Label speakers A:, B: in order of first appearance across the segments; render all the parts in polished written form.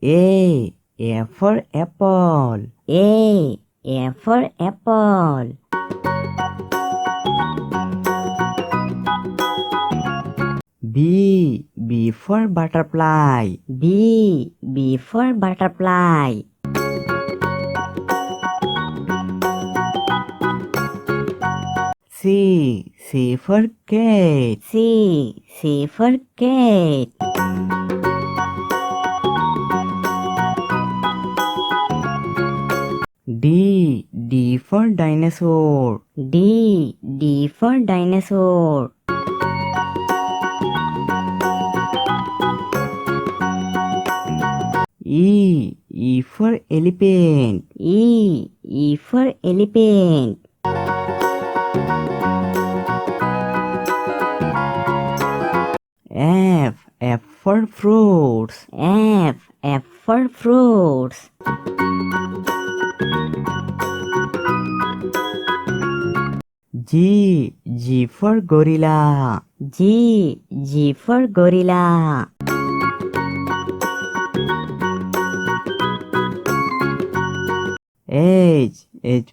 A: A for apple.
B: A for apple.
A: B for butterfly.
B: B for butterfly.
A: C for cat.
B: C for cat.
A: D for dinosaur.
B: D for dinosaur.
A: E for elephant.
B: E for elephant.
A: F for fruits.
B: F for fruits.
A: G for gorilla.
B: G for gorilla.
A: H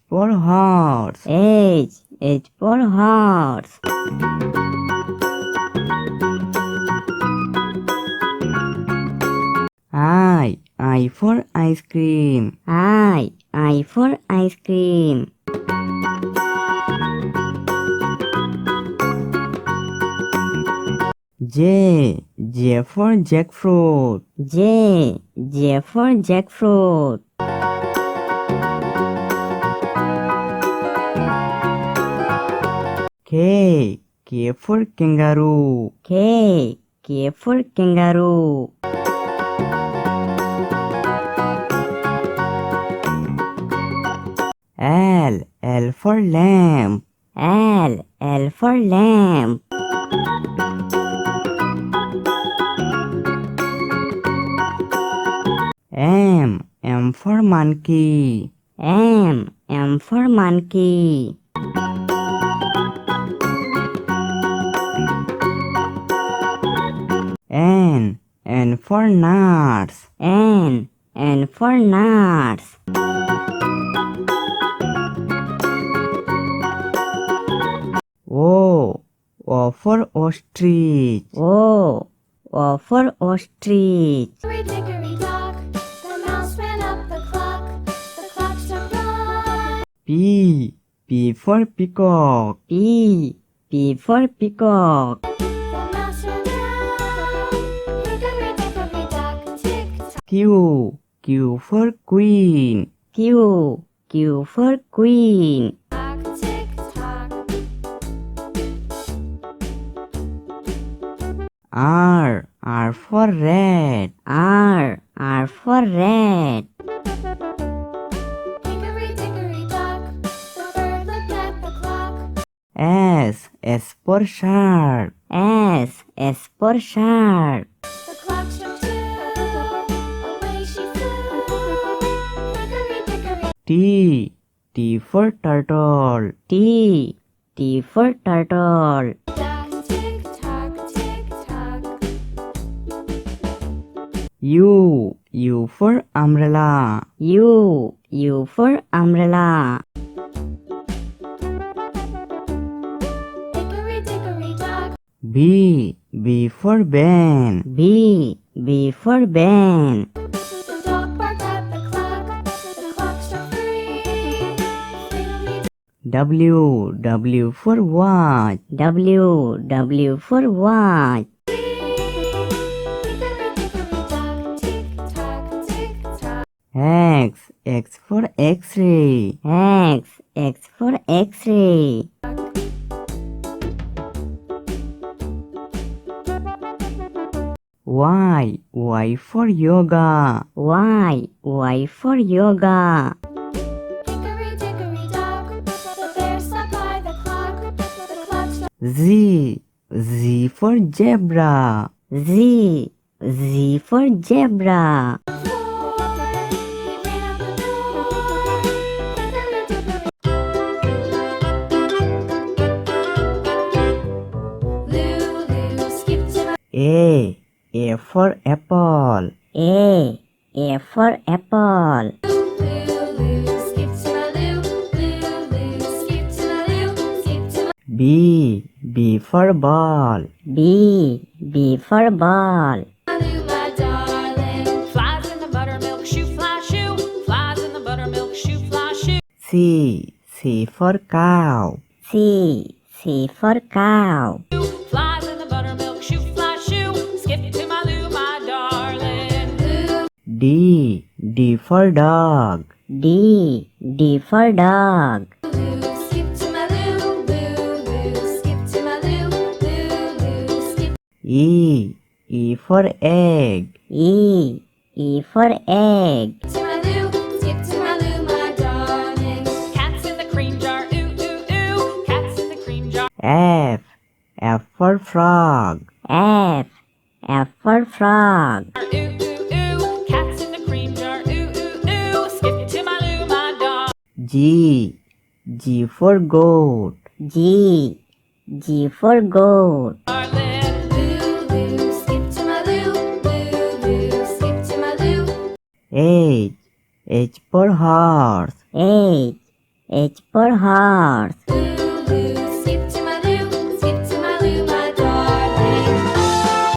A: for horse.
B: H for horse.
A: I for ice cream.
B: I for ice cream.
A: J for jackfruit.
B: J for jackfruit.
A: K for kangaroo.
B: K for kangaroo.
A: L for lamb.
B: L for lamb.
A: M for monkey.
B: M for monkey.
A: N for nuts.
B: N for nuts.
A: O for ostrich.
B: O for ostrich.
C: Hickory-dickory-dock, the mouse ran up the clock struck one.
A: P for peacock.
B: P for peacock.
C: The mouse ran out, hickory-dickory-dock, tick-tock.
A: Q for queen.
B: Q for queen.
C: Tick-tock.
A: R for red.
B: R for red.
C: Hickory-dickory-dock, the bird looked at the clock.
A: S for shark.
B: S for shark.
C: The clock struck two, away she flew. Hickory-dickory.
A: T for turtle.
B: T for turtle.
C: Dock, tick-tock, tick-tock.
A: U for umbrella.
B: U for umbrella.
C: Hickory-dickory-dock,
A: B for Ben.
B: B for Ben.
C: the dog barked at the clock struck three.
A: W for watch.
B: W for watch.
C: Hickory-dickory-dock, tick-tock, tick-tock.
A: X for X-ray.
B: X for X-ray.
A: Y for yoga.
B: Y for yoga.
C: Hickory-dickory-dock, the bear sat by the clock struck
A: Z for zebra.
B: Z for zebra.
C: four. He ran out the door. Hickory-dickory. Lulu skipped to
A: A for apple.
B: A A for apple.
C: Lulu, skip to my loo. Lulu, skip to my loo. Skip to my
A: B for ball.
B: B for ball.
C: loo, my darling.
D: Flies in the buttermilk shoe, fly shoe. Flies in the buttermilk shoe, fly shoe.
A: C for cow.
B: C for cow.
D: Flies in the buttermilk shoe, fly shoe. Skip to my loo, my darling.
A: D for dog.
B: D for dog.
C: Lulu, skip to my loo. Lulu, skip to my loo. Lulu, skip
A: E for egg.
B: E for egg.
C: to my loo. Skip to my loo, my darling.
D: Cats in the cream jar, ooh, ooh, ooh. Cats in the cream jar.
A: F for frog.
B: F for frog.
D: Ooh, ooh, ooh. Cats in the cream jar, ooh, ooh, ooh. Skip to my loo, my dog.
A: G for goat.
B: G for goat.
D: Darling.
C: Lulu, skip to my loo. Lulu, skip to my loo.
A: H for horse.
B: H for horse.
C: Lulu, skip to my loo. Skip to my loo, my darling.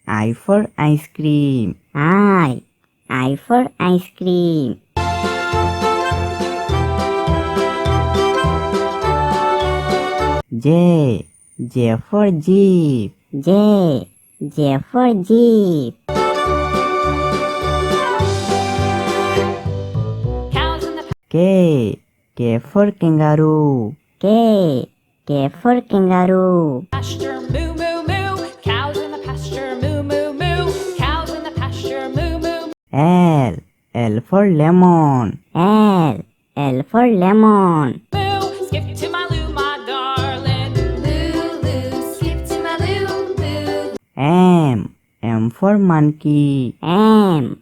A: I for ice cream.
B: I for ice cream.
A: J for jeep.
B: J for jeep.
D: Cows in the
A: K for kangaroo.
B: K for kangaroo.
D: pasture, moo, moo, moo. Cows in the pasture, moo, moo, moo. Cows in the pasture, moo, moo.
A: L for lemon.
B: L for lemon.
D: Moo, skip to my loo, my darling.
C: Lulu, skip to my loo. Lulu,
A: M for monkey.
B: M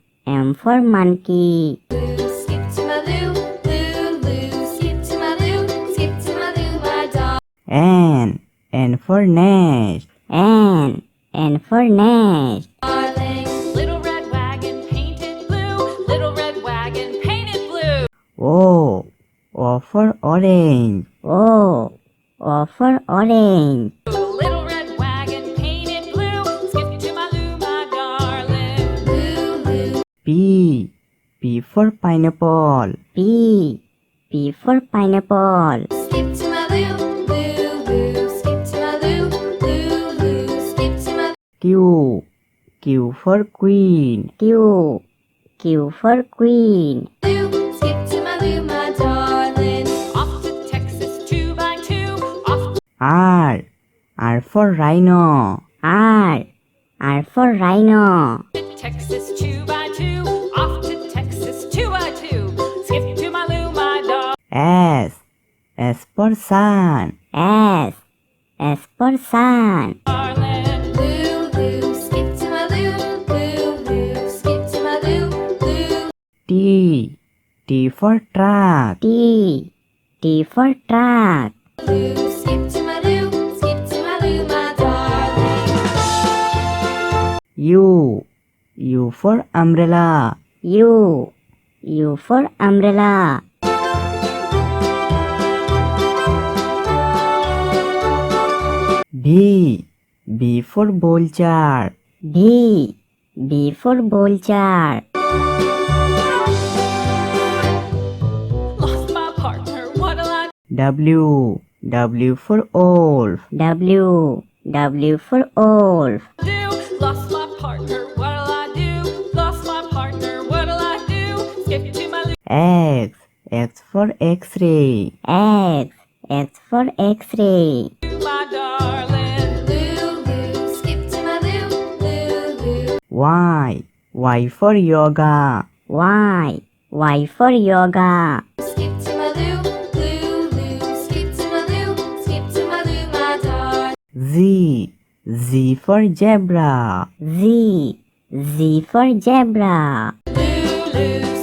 B: for monkey.
C: skip to my loo. Lulu, skip to my loo. Skip to my loo, my dog.
A: N for nest.
B: N for nest.
C: Darling,
D: Little red wagon painted blue. Little red wagon painted blue.
A: O for orange.
B: O for orange.
D: Little red wagon painted blue. Skip to my loo, my darling.
C: Lulu,
A: P for pineapple.
B: P for pineapple.
C: skip to my loo. Lulu, skip to my loo. Lulu, skip to my
A: Q for queen.
B: Q for queen.
C: loo. Skip to my loo, my darling.
D: Off to Texas 2 by 2. Off
A: R for rhino.
B: R for rhino.
D: to Texas 2 by 2. Off to Texas 2 by 2. Skip to my loo, my dog.
A: S for sun.
B: S for sun.
D: Darling.
C: Lulu, skip to my loo. Lulu, skip to my loo. Lulu,
A: T for truck.
B: T for truck.
C: skip to my loo. Skip to my loo, my darling.
A: U for umbrella.
B: U for umbrella.
A: B for vulture.
B: B for vulture.
D: Lost my partner, what'll I
A: W for wolf.
B: W for wolf.
D: do? Lost my partner, what'll I do? Lost my partner, what'll I do? Skip to my loo,
A: X for x-ray.
B: X for x-ray.
D: my darling.
C: Lulu, skip to my loo. Lulu,
A: Y for yoga.
B: Y for yoga.
C: skip to my loo. Lulu, skip to my loo. Skip to my loo, my darling.
A: Z for zebra.
B: Z for zebra.
D: Lulu,